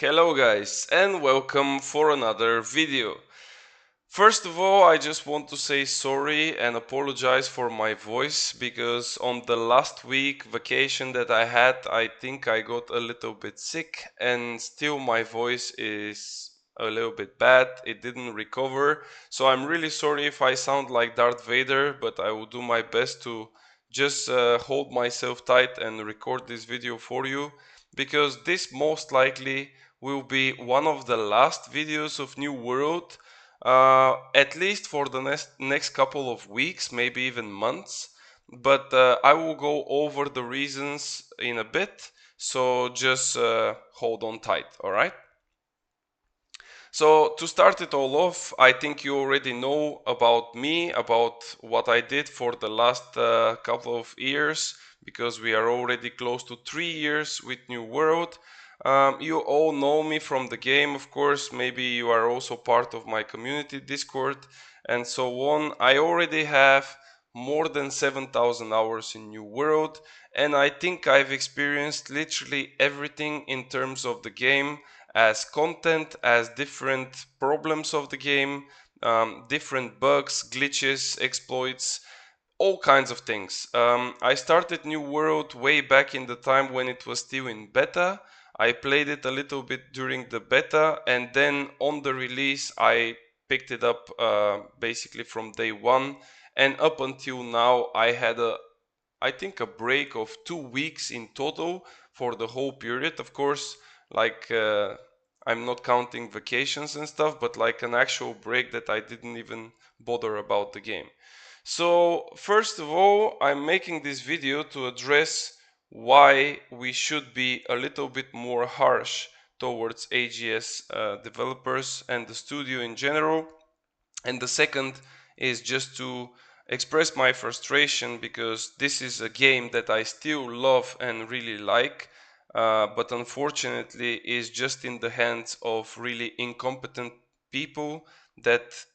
Hello guys and welcome for another video. First of all, I just want to say sorry and apologize for my voice because on the last week vacation that I had, I think I got a little bit sick and still my voice is a little bit bad. It didn't recover. So I'm really sorry if I sound like Darth Vader, but I will do my best to just hold myself tight and record this video for you because this most likely will be one of the last videos of New World, at least for the next couple of weeks, maybe even months. But I will go over the reasons in a bit, so just hold on tight, all right? So to start it all off, I think you already know about me, about what I did for the last couple of years, because we are already close to 3 years with New World. You all know me from the game, of course. Maybe you are also part of my community Discord and so on. I already have more than 7,000 hours in New World, and I think I've experienced literally everything in terms of the game, as content, as different problems of the game, different bugs, glitches, exploits, all kinds of things. I started New World way back in the time when it was still in beta. I played it a little bit during the beta, and then on the release, I picked it up basically from day one. And up until now, I think a break of 2 weeks in total for the whole period. Of course, like I'm not counting vacations and stuff, but like an actual break that I didn't even bother about the game. So first of all, I'm making this video to address why we should be a little bit more harsh towards AGS developers and the studio in general. And the second is just to express my frustration because this is a game that I still love and really like, but unfortunately is just in the hands of really incompetent people that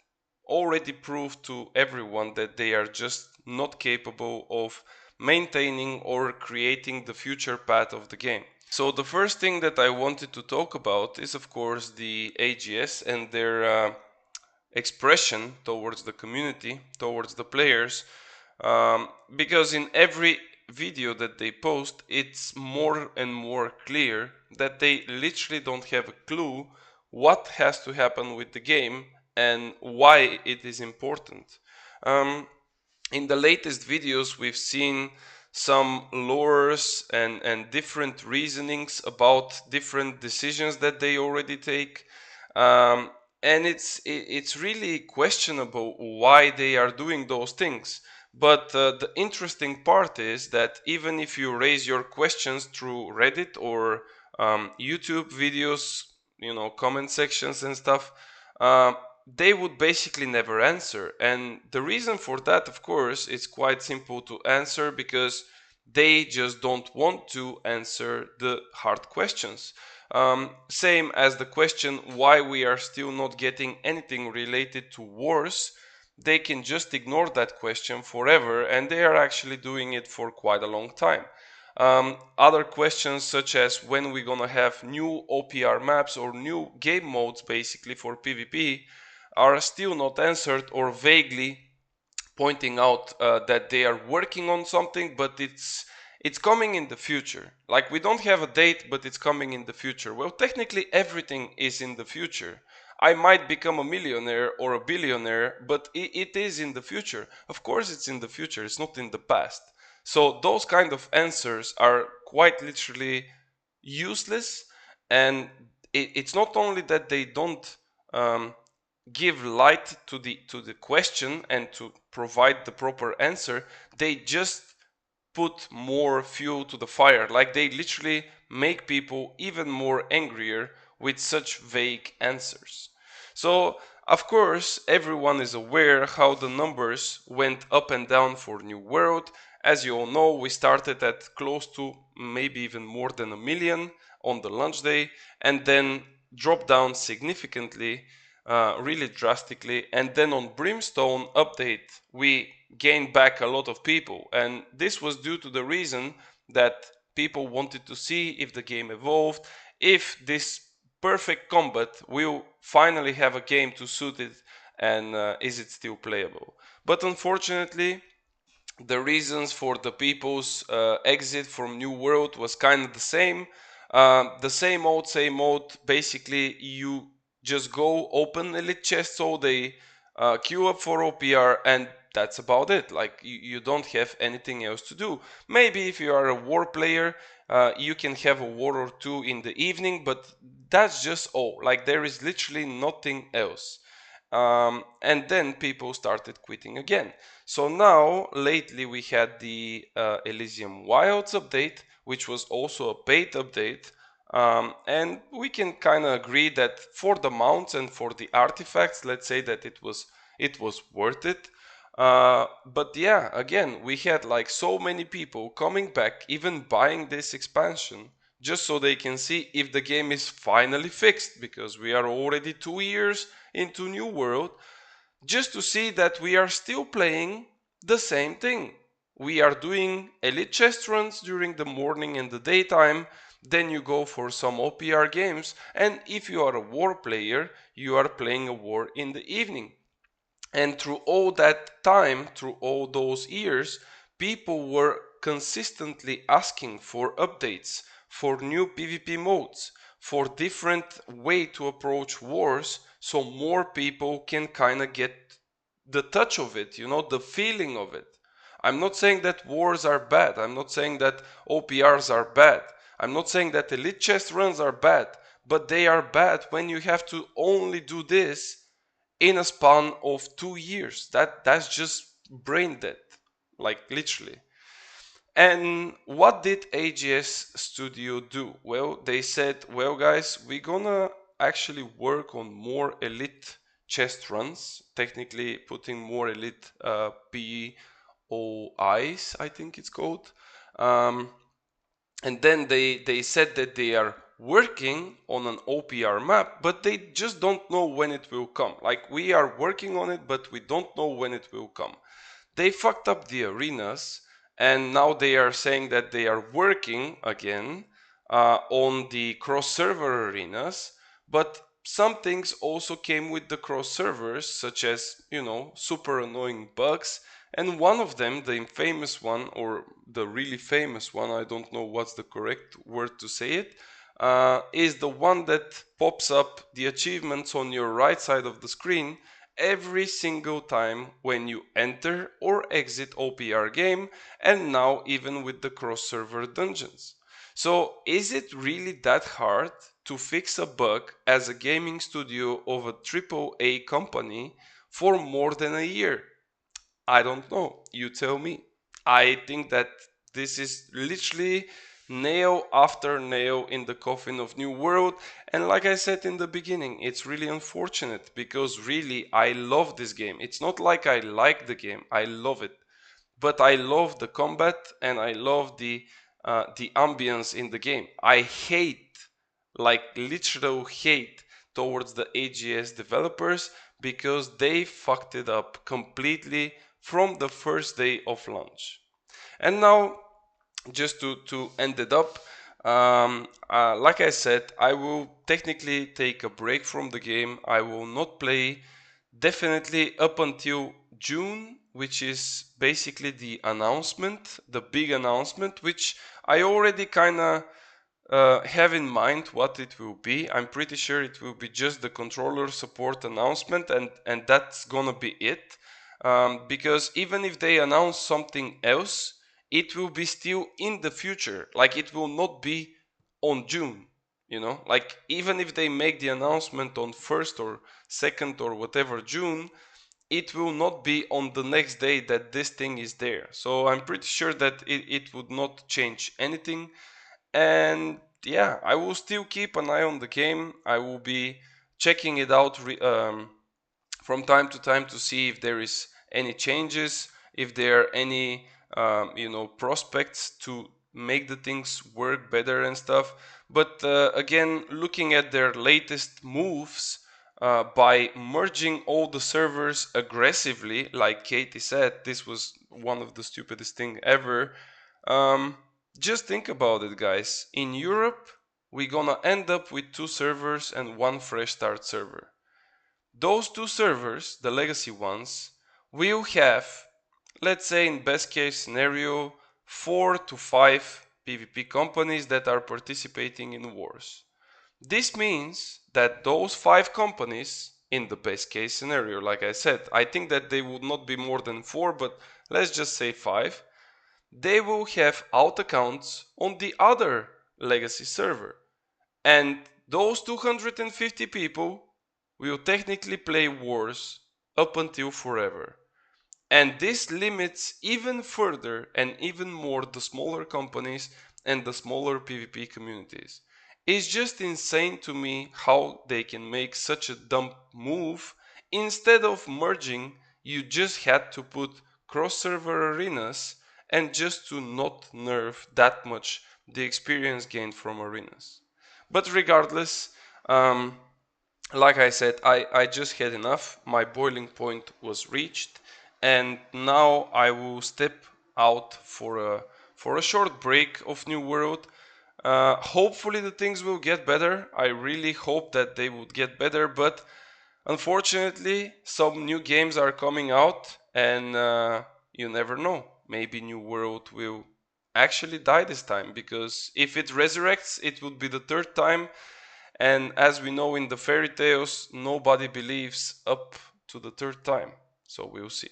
already proved to everyone that they are just not capable of maintaining or creating the future path of the game. So the first thing that I wanted to talk about is of course the AGS and their expression towards the community, towards the players, because in every video that they post, it's more and more clear that they literally don't have a clue what has to happen with the game and why it is important. In the latest videos, we've seen some lores and different reasonings about different decisions that they already take. And it's really questionable why they are doing those things. But the interesting part is that even if you raise your questions through Reddit or YouTube videos, comment sections and stuff, they would basically never answer. And the reason for that, of course, is quite simple to answer because they just don't want to answer the hard questions. Same as the question why we are still not getting anything related to wars. They can just ignore that question forever, and they are actually doing it for quite a long time. Other questions such as when we're gonna have new OPR maps or new game modes basically for PvP are still not answered, or vaguely pointing out that they are working on something, but it's coming in the future. Like, we don't have a date, but it's coming in the future. Well, technically everything is in the future. I might become a millionaire or a billionaire, but it is in the future. Of course it's in the future, it's not in the past. So those kind of answers are quite literally useless, and it's not only that they don't give light to the question and to provide the proper answer, they just put more fuel to the fire. Like, they literally make people even more angrier with such vague answers. So of course everyone is aware how the numbers went up and down for New World. As you all know, we started at close to maybe even more than a million on the launch day, and then dropped down significantly, really drastically. And then on Brimstone update, we gained back a lot of people. And this was due to the reason that people wanted to see if the game evolved, if this perfect combat, we'll finally have a game to suit it, and is it still playable? But unfortunately, the reasons for the people's exit from New World was kind of the same. The same old, same old. Basically, you just go open elite chests all day, queue up for OPR, and that's about it. Like, you don't have anything else to do. Maybe if you are a war player, you can have a war or two in the evening, but that's just all. Like, there is literally nothing else. And then people started quitting again. So now, lately, we had the Elysium Wilds update, which was also a paid update. And we can kind of agree that for the mounts and for the artifacts, let's say that it was worth it. But yeah, again, we had like so many people coming back, even buying this expansion, just so they can see if the game is finally fixed, because we are already 2 years into New World, just to see that we are still playing the same thing. We are doing elite chest runs during the morning and the daytime, then you go for some OPR games, and if you are a war player, you are playing a war in the evening. And through all that time, through all those years, people were consistently asking for updates, for new PvP modes, for different way to approach wars, so more people can kind of get the touch of it, the feeling of it. I'm not saying that wars are bad. I'm not saying that OPRs are bad. I'm not saying that elite chest runs are bad, but they are bad when you have to only do this in a span of 2 years. That's just brain dead, like literally. And what did AGS Studio do? Well, they said, well, guys, we're gonna actually work on more elite chest runs, technically putting more elite POIs, I think it's called. Um, and then they said that they are working on an OPR map, but they just don't know when it will come. Like, we are working on it, but we don't know when it will come. They fucked up the arenas, and now they are saying that they are working again on the cross server arenas, but some things also came with the cross servers, such as, super annoying bugs. And one of them, the infamous one, or the really famous one, I don't know what's the correct word to say it, is the one that pops up the achievements on your right side of the screen every single time when you enter or exit OPR game, and now even with the cross-server dungeons. So is it really that hard to fix a bug as a gaming studio of a AAA company for more than a year? I don't know. You tell me. I think that this is literally nail after nail in the coffin of New World. And like I said in the beginning, it's really unfortunate because really I love this game. It's not like I like the game, I love it. But I love the combat and I love the ambience in the game. I hate, like literal hate, towards the AGS developers because they fucked it up completely from the first day of launch. And now, just to end it up, like I said, I will technically take a break from the game. I will not play definitely up until June, which is basically the announcement, the big announcement, which I already kind of have in mind what it will be. I'm pretty sure it will be just the controller support announcement, and that's gonna be it. Because even if they announce something else, it will be still in the future. Like, it will not be on June. Like, even if they make the announcement on 1st or 2nd or whatever June, it will not be on the next day that this thing is there. So I'm pretty sure that it would not change anything. And yeah, I will still keep an eye on the game. I will be checking it out from time to time to see if there is any changes, if there are any prospects to make the things work better and stuff. But again, looking at their latest moves, by merging all the servers aggressively, like Katie said, this was one of the stupidest thing ever. um, just think about it, guys. In Europe, we're gonna end up with two servers and one fresh start server. Those two servers, the legacy ones, will have, let's say in best case scenario, 4 to 5 PvP companies that are participating in wars. This means that those 5 companies, in the best case scenario, like I said, I think that they would not be more than 4, but let's just say 5, they will have alt accounts on the other legacy server. And those 250 people will technically play wars up until forever. And this limits even further and even more the smaller companies and the smaller PvP communities. It's just insane to me how they can make such a dumb move. Instead of merging, you just had to put cross server arenas and just to not nerf that much the experience gained from arenas. But regardless, like I said, I just had enough. My boiling point was reached, and now I will step out for a short break of New World. Hopefully the things will get better. I really hope that they would get better, but unfortunately, some new games are coming out, and you never know. Maybe New World will actually die this time, because if it resurrects, it would be the third time, and as we know in the fairy tales, nobody believes up to the third time. So we'll see.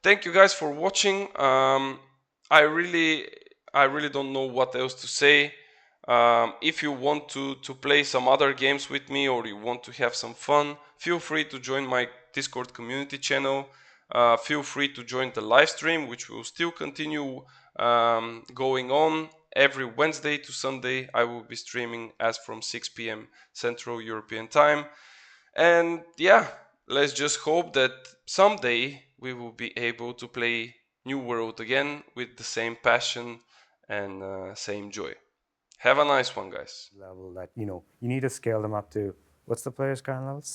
Thank you guys for watching. I really, I really don't know what else to say. If you want to play some other games with me, or you want to have some fun, feel free to join my Discord community channel. Feel free to join the live stream, which will still continue going on every Wednesday to Sunday. I will be streaming as from 6 p.m. Central European Time. And yeah, let's just hope that someday we will be able to play New World again with the same passion and same joy. Have a nice one, guys. level that you need to scale them up to. What's the player's current levels?